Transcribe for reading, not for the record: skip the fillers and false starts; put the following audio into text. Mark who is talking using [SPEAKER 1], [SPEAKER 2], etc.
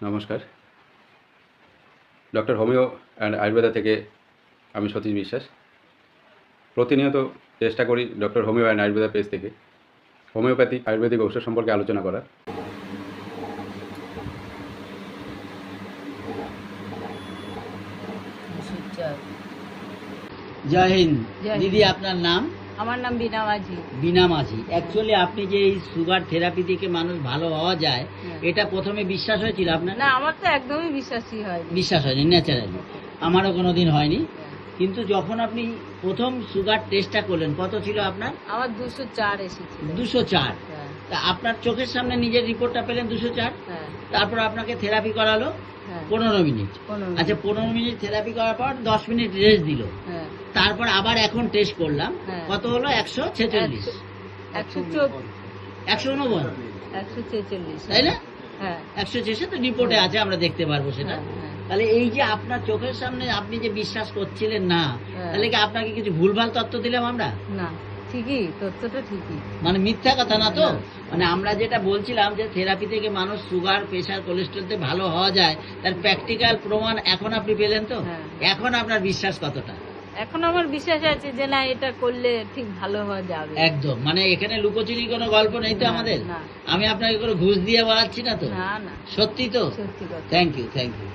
[SPEAKER 1] নমস্কার। Doctor homeo and Ayurveda থেকে আমি সতীশ বিশ্বাস। প্রতিনিয়ত চেষ্টা করি doctor homeo and Ayurveda page থেকে হোমিওপ্যাথিক আয়ুর্বেদিক ঔষধ সম্পর্কে আলোচনা করার।
[SPEAKER 2] জয় হিন্দ।
[SPEAKER 3] জয় হিন্দ।
[SPEAKER 2] দিদি, আপনার নাম?
[SPEAKER 3] আমার নাম বিনা মাঝি।
[SPEAKER 2] বিনা মাঝি। অ্যাকচুয়ালি আপনি যে এই সুগার থেরাপি থেকে মানুষ ভালো হওয়া যায়, এটা প্রথমে বিশ্বাস হয়েছিল আপনার?
[SPEAKER 3] না, আমার তো একদমই বিশ্বাসই হয়
[SPEAKER 2] বিশ্বাস হয়নি, ন্যাচারালি। আমারও কোনোদিন হয়নি। কিন্তু যখন আপনি প্রথম সুগার টেস্টটা করলেন, কত ছিল আপনার?
[SPEAKER 3] আমার 204 এসেছিল।
[SPEAKER 2] 204।
[SPEAKER 3] হ্যাঁ,
[SPEAKER 2] তা আপনার চোখের সামনে নিজের রিপোর্টটা পেলেন 204।
[SPEAKER 3] হ্যাঁ,
[SPEAKER 2] তারপর আপনাকে থেরাপি করালো
[SPEAKER 3] হ্যাঁ।
[SPEAKER 2] 15 মিনিট।
[SPEAKER 3] 15
[SPEAKER 2] আচ্ছা, 15 মিনিট থেরাপি করার পর 10 মিনিট রেস্ট দিল।
[SPEAKER 3] হ্যাঁ,
[SPEAKER 2] তারপর আবার এখন টেস্ট করলাম,
[SPEAKER 3] হ্যাঁ।
[SPEAKER 2] কত হলো? 146,
[SPEAKER 3] 104
[SPEAKER 2] 149,
[SPEAKER 3] 146।
[SPEAKER 2] তাই না?
[SPEAKER 3] হ্যাঁ,
[SPEAKER 2] 146 তো রিপোর্টে আছে, আমরা দেখতে পারবো সেটা।
[SPEAKER 3] হ্যাঁ, হ্যাঁ।
[SPEAKER 2] তাহলে এই যে আপনার চোখের সামনে আপনি যে বিশ্বাস করছিলেন না,
[SPEAKER 3] হ্যাঁ।
[SPEAKER 2] তাহলে কি আপনাকে কিছু ভুলভাল তথ্য দিলাম আমরা?
[SPEAKER 3] না, ঠিকই, তথ্যটা ঠিকই।
[SPEAKER 2] মানে মিথ্যা কথা না তো?
[SPEAKER 3] না।
[SPEAKER 2] মানে আমরা যেটা বলছিলাম যে থেরাপি থেকে মানুষ সুগার, প্রেশার, কোলেস্ট্রলতে ভালো হওয়া যায়, তার প্র্যাকটিক্যাল প্রমাণ এখন আপনি পেলেন তো?
[SPEAKER 3] হ্যাঁ।
[SPEAKER 2] এখন আপনার বিশ্বাস কতটা?
[SPEAKER 3] এখন আমার বিশ্বাস আছে যে না, এটা করলে ঠিক ভালো হওয়া যাবে।
[SPEAKER 2] একদম। মানে এখানে লুকোচুরি কোনো গল্প নেই তো
[SPEAKER 3] না,
[SPEAKER 2] আমাদের?
[SPEAKER 3] না।
[SPEAKER 2] আমি আপনাকে কোনো ঘুষ দিয়ে বাড়াচ্ছি না তো?
[SPEAKER 3] না, না,
[SPEAKER 2] সত্যি তো?
[SPEAKER 3] সত্যি কথা।
[SPEAKER 2] Thank you, thank you.